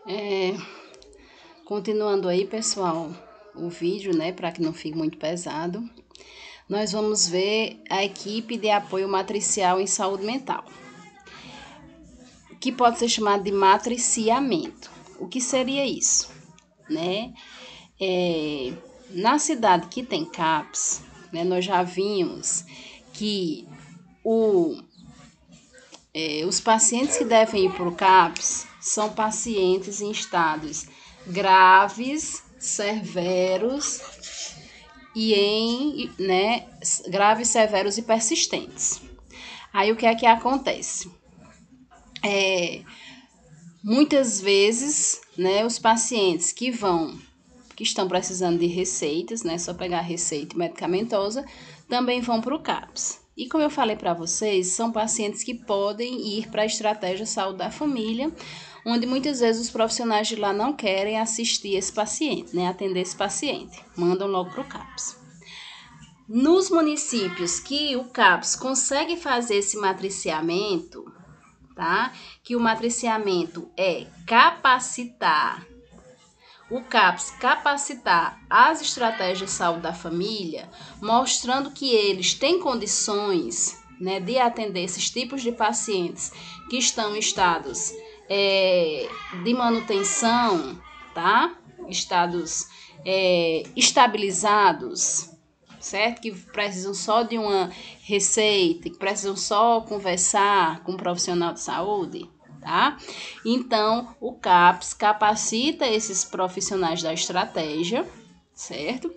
É, Continuando aí, pessoal, o vídeo, né, para que não fique muito pesado, nós vamos ver a equipe de apoio matricial em saúde mental, que pode ser chamado de matriciamento. O que seria isso, né? Na cidade que tem CAPS, né, nós já vimos que os pacientes que devem ir para o CAPS são pacientes em estados graves, severos graves, severos e persistentes. Aí o que é que acontece? Muitas vezes, né, os pacientes que estão precisando de receitas, né, só pegar a receita medicamentosa, também vão para o CAPS. E como eu falei para vocês, são pacientes que podem ir para a estratégia saúde da família, onde muitas vezes os profissionais de lá não querem assistir esse paciente, né, atender esse paciente, mandam logo para o CAPS. Nos municípios que o CAPS consegue fazer esse matriciamento, tá? Que o matriciamento é capacitar, o CAPS capacitar as estratégias de saúde da família, mostrando que eles têm condições, né, de atender esses tipos de pacientes que estão em estados de manutenção, tá? Estados estabilizados, certo? Que precisam só de uma receita, que precisam só conversar com um profissional de saúde, tá? Então, o CAPS capacita esses profissionais da estratégia, certo?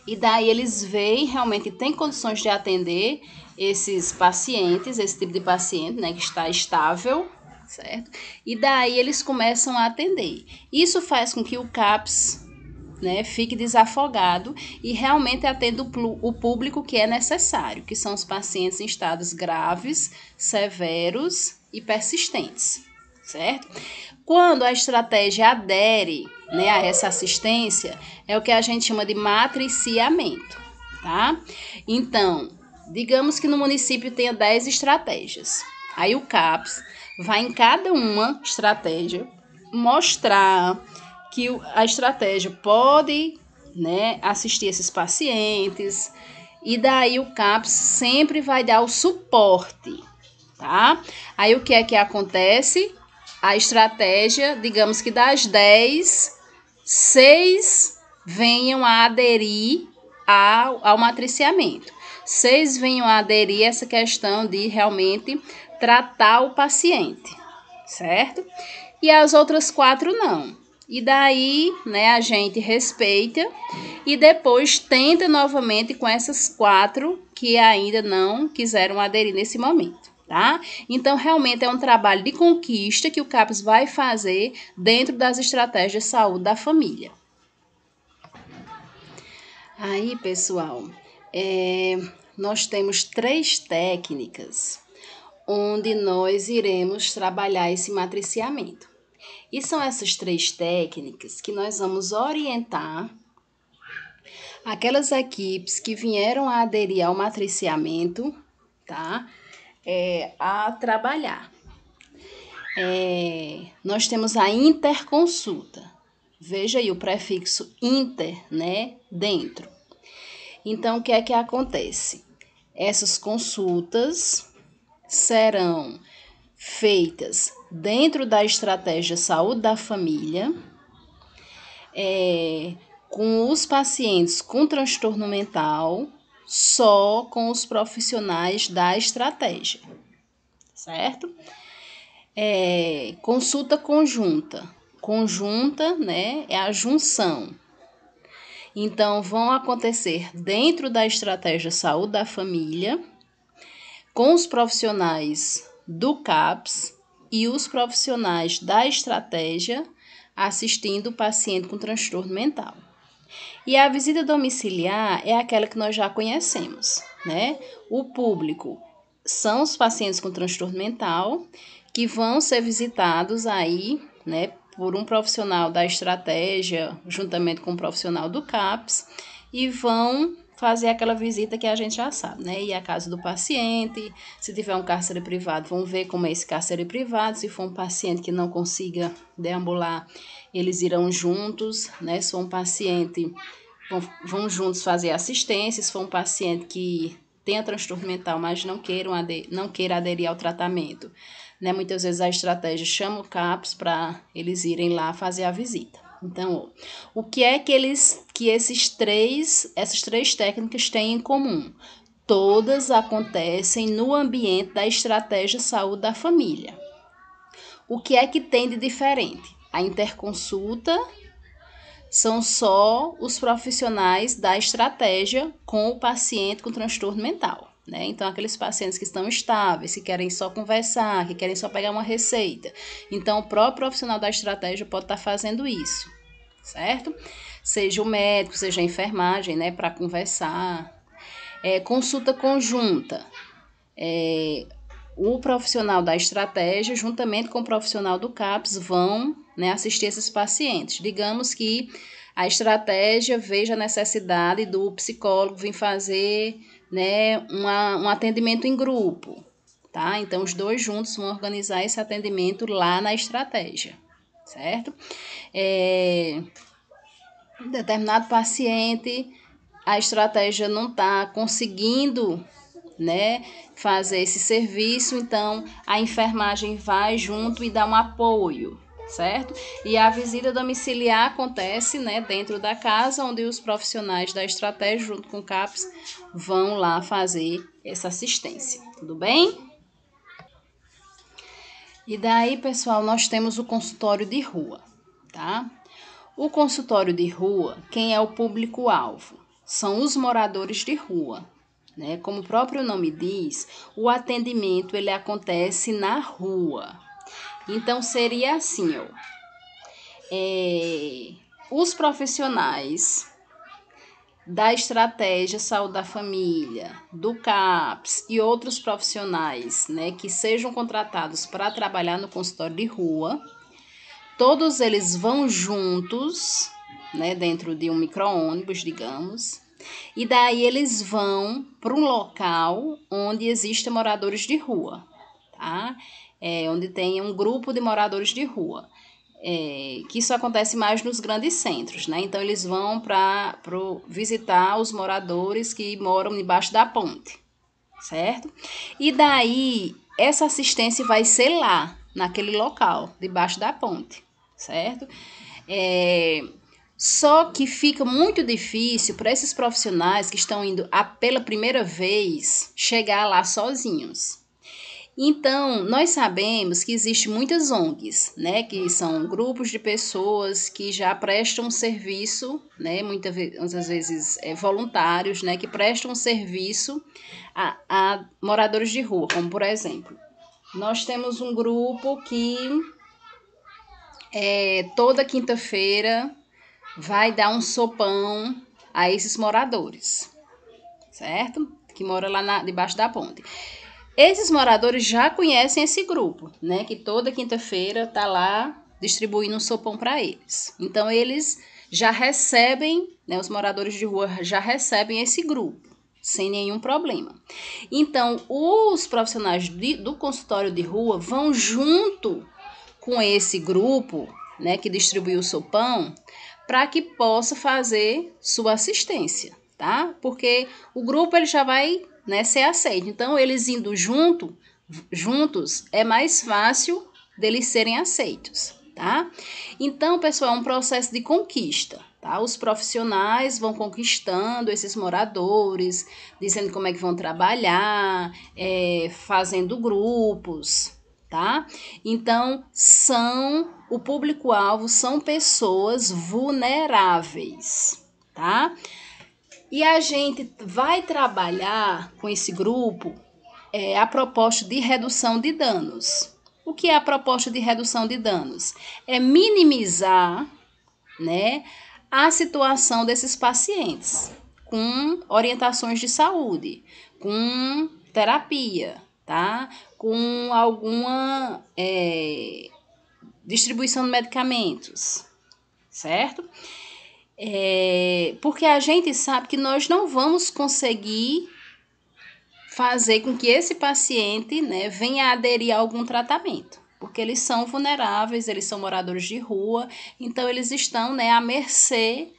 E daí eles veem, realmente tem condições de atender esses pacientes, esse tipo de paciente, né, que está estável, certo? E daí eles começam a atender. Isso faz com que o CAPS, né, fique desafogado e realmente atenda o público que é necessário, que são os pacientes em estados graves, severos e persistentes, certo? Quando a estratégia adere, né, a essa assistência, é o que a gente chama de matriciamento, tá? Então, digamos que no município tenha 10 estratégias. Aí o CAPS vai em cada uma estratégia mostrar que a estratégia pode, né, assistir esses pacientes, e daí o CAPS sempre vai dar o suporte, tá? Aí o que é que acontece? A estratégia, digamos que das 10, 6 venham a aderir ao matriciamento. 6 venham a aderir a essa questão de realmente tratar o paciente, certo? E as outras 4 não. E daí, né, a gente respeita e depois tenta novamente com essas 4 que ainda não quiseram aderir nesse momento, tá? Então, realmente é um trabalho de conquista que o CAPS vai fazer dentro das estratégias de saúde da família. Aí, pessoal, nós temos 3 técnicas onde nós iremos trabalhar esse matriciamento. E são essas 3 técnicas que nós vamos orientar aquelas equipes que vieram a aderir ao matriciamento, tá? A trabalhar. Nós temos a interconsulta. Veja aí o prefixo inter, né? Dentro. Então, o que é que acontece? Essas consultas serão feitas dentro da estratégia saúde da família, com os pacientes com transtorno mental, só com os profissionais da estratégia, certo? Consulta conjunta. Conjunta, né, é a junção. Então, vão acontecer dentro da estratégia saúde da família, com os profissionais do CAPS e os profissionais da estratégia assistindo o paciente com transtorno mental. E a visita domiciliar é aquela que nós já conhecemos, né? O público são os pacientes com transtorno mental que vão ser visitados aí, né, por um profissional da estratégia, juntamente com um profissional do CAPS, e vão fazer aquela visita que a gente já sabe, né? Ir à casa do paciente, se tiver um cárcere privado, vão ver como é esse cárcere privado. Se for um paciente que não consiga deambular, eles irão juntos, né? Se for um paciente, vão juntos fazer assistência. Se for um paciente que tenha transtorno mental, mas não queira aderir ao tratamento, né? Muitas vezes a estratégia chama o CAPS para eles irem lá fazer a visita. Então, o que é que essas três técnicas têm em comum? Todas acontecem no ambiente da estratégia saúde da família. O que é que tem de diferente? A interconsulta são só os profissionais da estratégia com o paciente com transtorno mental, né? Então, aqueles pacientes que estão estáveis, que querem só conversar, que querem só pegar uma receita. Então, o próprio profissional da estratégia pode estar fazendo isso, certo? Seja o médico, seja a enfermagem, né, para conversar. Consulta conjunta. O profissional da estratégia, juntamente com o profissional do CAPS, vão, né, assistir esses pacientes. Digamos que a estratégia veja a necessidade do psicólogo vir fazer, né, um atendimento em grupo, tá? Então, os dois juntos vão organizar esse atendimento lá na estratégia, certo? Determinado paciente, a estratégia não está conseguindo, né, fazer esse serviço, então a enfermagem vai junto e dá um apoio, certo? E a visita domiciliar acontece, né, dentro da casa, onde os profissionais da estratégia, junto com o CAPS, vão lá fazer essa assistência, tudo bem? E daí, pessoal, nós temos o consultório de rua, tá? O consultório de rua, quem é o público-alvo? São os moradores de rua, né? Como o próprio nome diz, o atendimento ele acontece na rua. Então, seria assim, ó, os profissionais da estratégia saúde da família, do CAPS e outros profissionais, né, que sejam contratados para trabalhar no consultório de rua, todos eles vão juntos, né, dentro de um micro-ônibus, digamos, e daí eles vão para um local onde existem moradores de rua, tá? Onde tem um grupo de moradores de rua. Que isso acontece mais nos grandes centros, né? Então, eles vão para visitar os moradores que moram debaixo da ponte, certo? E daí, essa assistência vai ser lá, naquele local, debaixo da ponte, certo? Só que fica muito difícil para esses profissionais que estão indo pela primeira vez chegar lá sozinhos. Então, nós sabemos que existem muitas ONGs, né, que são grupos de pessoas que já prestam serviço, né, muitas vezes voluntários, né, que prestam serviço a moradores de rua, como por exemplo, nós temos um grupo que toda quinta-feira vai dar um sopão a esses moradores, certo? Que moram lá debaixo da ponte. Esses moradores já conhecem esse grupo, né? Que toda quinta-feira tá lá distribuindo um sopão para eles. Então, eles já recebem, né? Os moradores de rua já recebem esse grupo, sem nenhum problema. Então, os profissionais do consultório de rua vão junto com esse grupo, né? Que distribui o sopão, para que possa fazer sua assistência, tá? Porque o grupo ele já vai, né, ser aceito. Então, eles indo juntos, é mais fácil deles serem aceitos, tá? Então, pessoal, é um processo de conquista, tá? Os profissionais vão conquistando esses moradores, dizendo como é que vão trabalhar, fazendo grupos, tá? Então, o público-alvo são pessoas vulneráveis, tá? E a gente vai trabalhar com esse grupo a proposta de redução de danos. O que é a proposta de redução de danos? É minimizar, né, a situação desses pacientes com orientações de saúde, com terapia, tá? Com alguma distribuição de medicamentos, certo? Porque a gente sabe que nós não vamos conseguir fazer com que esse paciente, né, venha aderir a algum tratamento, porque eles são vulneráveis, eles são moradores de rua, então eles estão, né, à mercê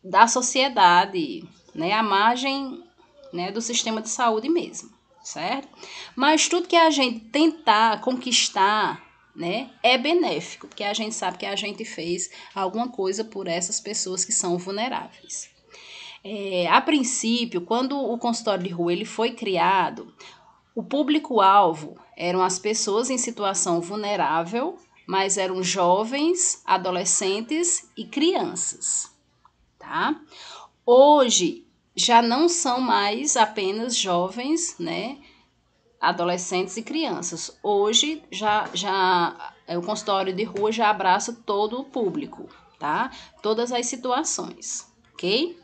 da sociedade, né, à margem, né, do sistema de saúde mesmo, certo? Mas tudo que a gente tentar conquistar, né, é benéfico, porque a gente sabe que a gente fez alguma coisa por essas pessoas que são vulneráveis. A princípio, quando o consultório de rua ele foi criado, o público-alvo eram as pessoas em situação vulnerável, mas eram jovens, adolescentes e crianças, tá? Hoje já não são mais apenas jovens, né, adolescentes e crianças. Hoje o consultório de rua já abraça todo o público, tá? Todas as situações, ok?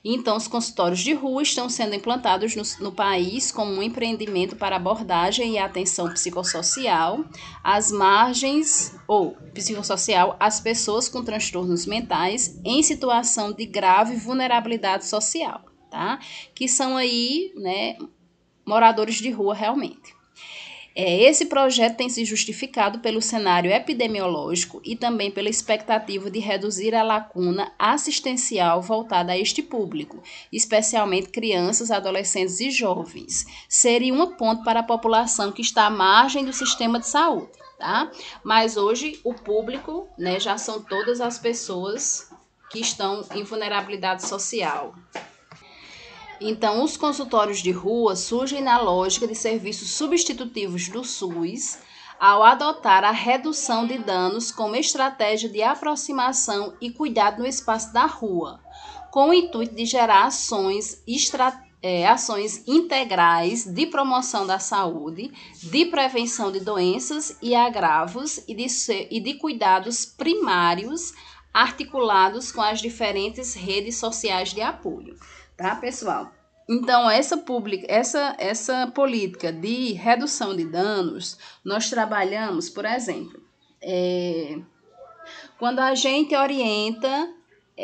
Então, os consultórios de rua estão sendo implantados no país como um empreendimento para abordagem e atenção psicossocial às margens ou psicossocial às pessoas com transtornos mentais em situação de grave vulnerabilidade social, tá? Que são aí, né, moradores de rua realmente. Esse projeto tem se justificado pelo cenário epidemiológico e também pela expectativa de reduzir a lacuna assistencial voltada a este público, especialmente crianças, adolescentes e jovens. Seria uma ponte para a população que está à margem do sistema de saúde, tá? Mas hoje o público, né, já são todas as pessoas que estão em vulnerabilidade social. Então, os consultórios de rua surgem na lógica de serviços substitutivos do SUS, ao adotar a redução de danos como estratégia de aproximação e cuidado no espaço da rua, com o intuito de gerar ações integrais de promoção da saúde, de prevenção de doenças e agravos e de cuidados primários articulados com as diferentes redes sociais de apoio. Tá, pessoal? Então, essa política de redução de danos, nós trabalhamos, por exemplo, quando a gente orienta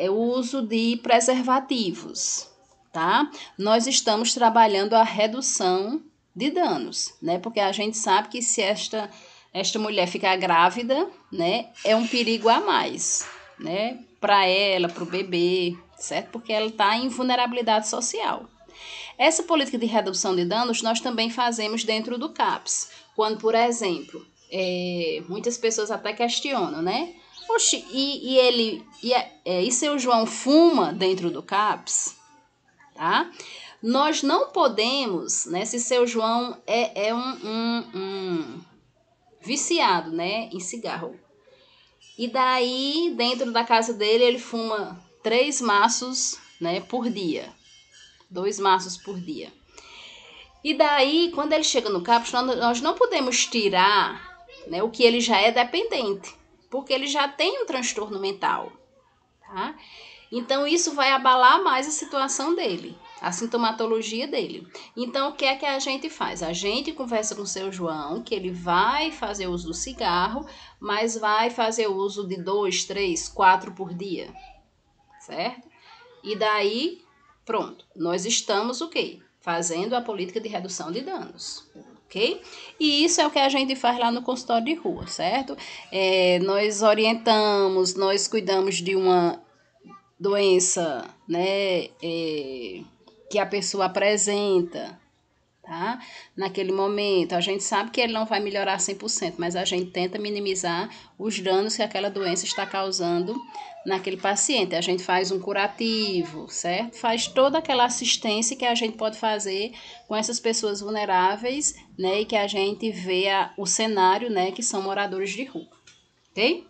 o uso de preservativos, tá? Nós estamos trabalhando a redução de danos, né? Porque a gente sabe que se esta mulher ficar grávida, né, é um perigo a mais, né? Para ela, para o bebê, certo? Porque ela está em vulnerabilidade social. Essa política de redução de danos nós também fazemos dentro do CAPS. Quando, por exemplo, muitas pessoas até questionam, né? Oxe, e seu João fuma dentro do CAPS? Tá? Nós não podemos, né? Se seu João é um viciado, né, em cigarro. E daí, dentro da casa dele, ele fuma 3 maços, né, por dia. 2 maços por dia. E daí, quando ele chega no CAPS, nós não podemos tirar, né, o que ele já é dependente, porque ele já tem um transtorno mental, tá? Então, isso vai abalar mais a situação dele, a sintomatologia dele. Então, o que é que a gente faz? A gente conversa com o seu João, que ele vai fazer uso do cigarro, mas vai fazer uso de 2, 3, 4 por dia, certo? E daí, pronto, nós estamos o quê? Fazendo a política de redução de danos, ok? E isso é o que a gente faz lá no consultório de rua, certo? Nós orientamos, nós cuidamos de uma doença, né, que a pessoa apresenta, tá? Naquele momento, a gente sabe que ele não vai melhorar 100%, mas a gente tenta minimizar os danos que aquela doença está causando naquele paciente. A gente faz um curativo, certo? Faz toda aquela assistência que a gente pode fazer com essas pessoas vulneráveis, né? E que a gente vê o cenário, né? Que são moradores de rua, ok?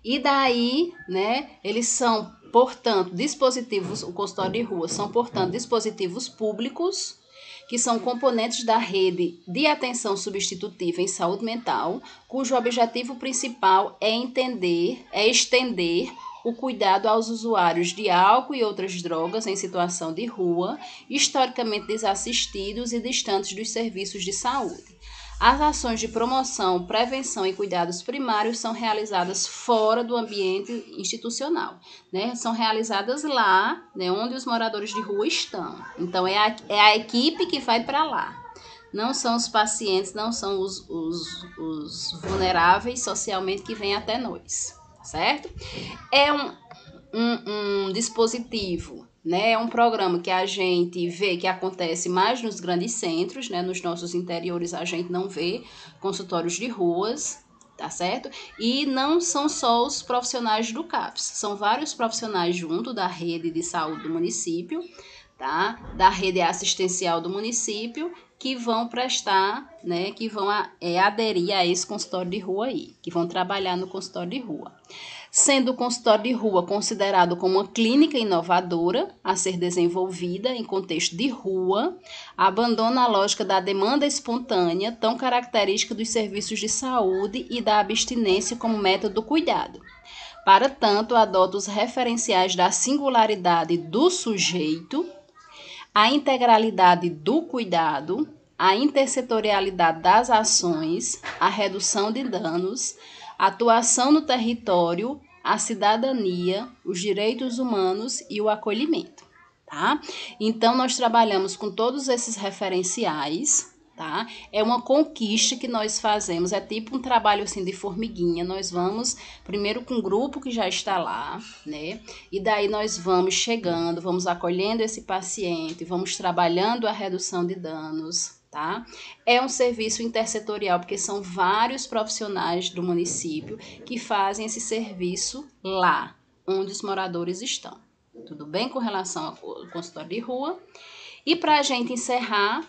E daí, né? Eles são, portanto, dispositivos, o consultório de rua são, portanto, dispositivos públicos que são componentes da rede de atenção substitutiva em saúde mental, cujo objetivo principal é estender o cuidado aos usuários de álcool e outras drogas em situação de rua, historicamente desassistidos e distantes dos serviços de saúde. As ações de promoção, prevenção e cuidados primários são realizadas fora do ambiente institucional, né? São realizadas lá, né, onde os moradores de rua estão. Então, é a equipe que vai para lá. Não são os pacientes, não são os vulneráveis socialmente que vêm até nós, certo? É um dispositivo, né? É um programa que a gente vê que acontece mais nos grandes centros, né? Nos nossos interiores a gente não vê consultórios de ruas, tá certo? E não são só os profissionais do CAPS, são vários profissionais junto da rede de saúde do município, tá? Da rede assistencial do município, que vão prestar, né, que vão aderir a esse consultório de rua aí, que vão trabalhar no consultório de rua. Sendo o consultório de rua considerado como uma clínica inovadora a ser desenvolvida em contexto de rua, abandona a lógica da demanda espontânea, tão característica dos serviços de saúde e da abstinência como método do cuidado. Para tanto, adota os referenciais da singularidade do sujeito, a integralidade do cuidado, a intersetorialidade das ações, a redução de danos, a atuação no território, a cidadania, os direitos humanos e o acolhimento, tá? Então, nós trabalhamos com todos esses referenciais, tá? É uma conquista que nós fazemos, é tipo um trabalho assim de formiguinha. Nós vamos primeiro com um grupo que já está lá, né? E daí nós vamos chegando, vamos acolhendo esse paciente, vamos trabalhando a redução de danos, tá? É um serviço intersetorial, porque são vários profissionais do município que fazem esse serviço lá, onde os moradores estão. Tudo bem com relação ao consultório de rua? E para a gente encerrar,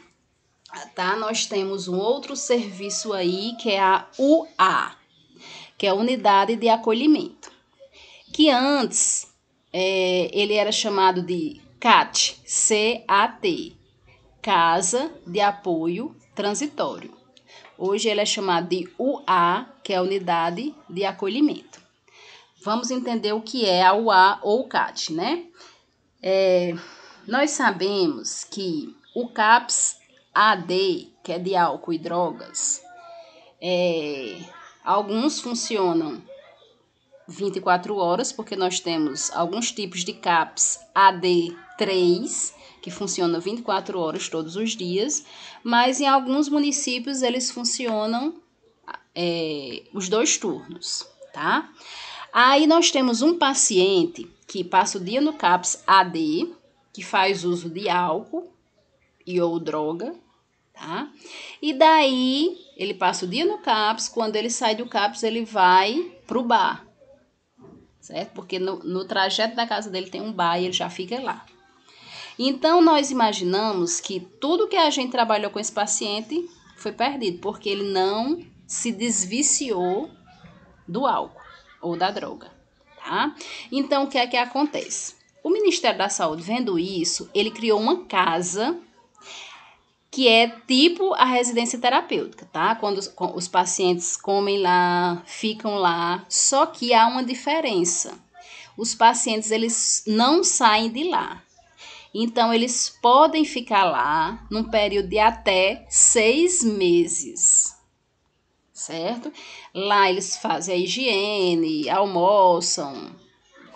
tá? Nós temos um outro serviço aí, que é a UA, que é a Unidade de Acolhimento, que antes ele era chamado de CAT, C-A-T, Casa de Apoio Transitório. Hoje ele é chamado de UA, que é a Unidade de Acolhimento. Vamos entender o que é a UA ou o CAT, né? Nós sabemos que o CAPS AD, que é de álcool e drogas, alguns funcionam 24 horas, porque nós temos alguns tipos de CAPS AD3, que funcionam 24 horas todos os dias, mas em alguns municípios eles funcionam os 2 turnos, tá? Aí nós temos um paciente que passa o dia no CAPS AD, que faz uso de álcool e ou droga, tá? E daí ele passa o dia no CAPS, quando ele sai do CAPS ele vai pro bar, certo? Porque no trajeto da casa dele tem um bar e ele já fica lá. Então nós imaginamos que tudo que a gente trabalhou com esse paciente foi perdido, porque ele não se desviciou do álcool ou da droga, tá? Então o que é que acontece? O Ministério da Saúde, vendo isso, ele criou uma casa que é tipo a residência terapêutica, tá? Quando os pacientes comem lá, ficam lá, só que há uma diferença. Os pacientes, eles não saem de lá. Então, eles podem ficar lá num período de até 6 meses, certo? Lá eles fazem a higiene, almoçam,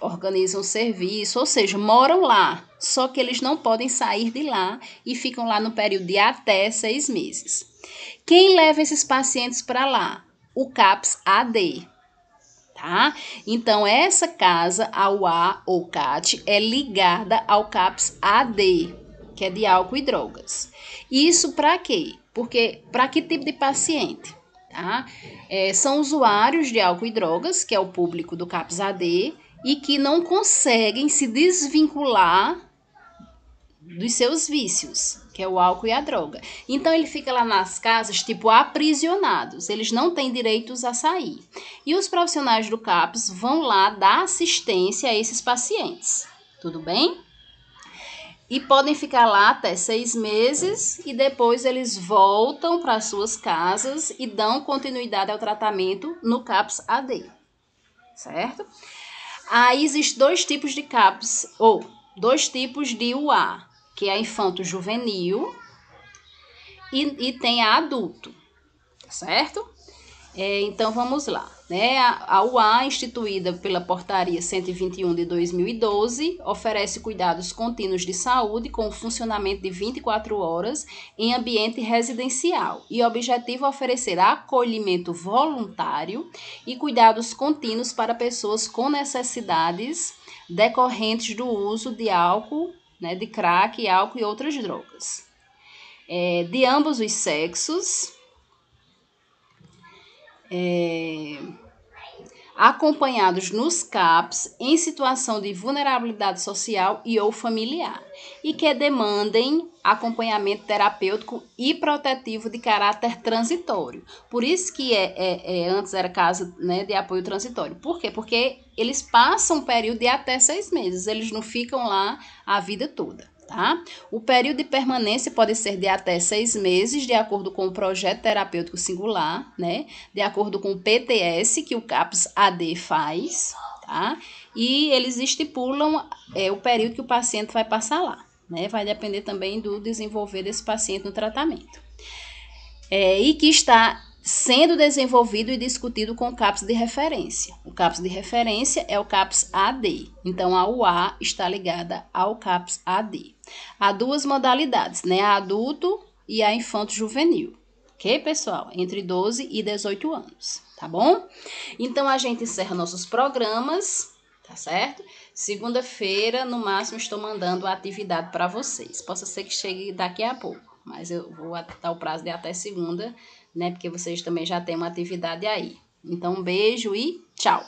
organizam o serviço, ou seja, moram lá, só que eles não podem sair de lá e ficam lá no período de até 6 meses. Quem leva esses pacientes para lá? O CAPS AD, tá? Então, essa casa, a UA ou CAT, é ligada ao CAPS AD, que é de álcool e drogas. Isso para quê? Porque para que tipo de paciente? Tá? São usuários de álcool e drogas, que é o público do CAPS AD, e que não conseguem se desvincular dos seus vícios, que é o álcool e a droga. Então, ele fica lá nas casas, tipo, aprisionados. Eles não têm direitos a sair. E os profissionais do CAPS vão lá dar assistência a esses pacientes. Tudo bem? E podem ficar lá até 6 meses e depois eles voltam para suas casas e dão continuidade ao tratamento no CAPS AD. Certo? Aí existem 2 tipos de CAPS, ou 2 tipos de UA, que é a infanto-juvenil e tem a adulto, certo? Então, vamos lá, né? A UA, instituída pela Portaria 121 de 2012, oferece cuidados contínuos de saúde com funcionamento de 24 horas em ambiente residencial e o objetivo é oferecer acolhimento voluntário e cuidados contínuos para pessoas com necessidades decorrentes do uso de álcool, né, de crack, álcool e outras drogas. De ambos os sexos, acompanhados nos CAPs em situação de vulnerabilidade social e ou familiar, e que demandem acompanhamento terapêutico e protetivo de caráter transitório. Por isso que antes era casa, né, de apoio transitório. Por quê? Porque eles passam um período de até 6 meses, eles não ficam lá a vida toda. Tá? O período de permanência pode ser de até 6 meses, de acordo com o projeto terapêutico singular, né? De acordo com o PTS que o CAPS AD faz, tá? E eles estipulam o período que o paciente vai passar lá, né? Vai depender também do desenvolver desse paciente no tratamento. E que está sendo desenvolvido e discutido com o CAPS de referência. O CAPS de referência é o CAPS AD. Então, a UA está ligada ao CAPS AD. Há duas modalidades, né? A adulto e a infanto-juvenil. Ok, pessoal? Entre 12 e 18 anos, tá bom? Então, a gente encerra nossos programas, tá certo? Segunda-feira, no máximo, estou mandando a atividade para vocês. Possa ser que chegue daqui a pouco, mas eu vou dar o prazo de até segunda, né? Porque vocês também já têm uma atividade aí. Então, um beijo e tchau!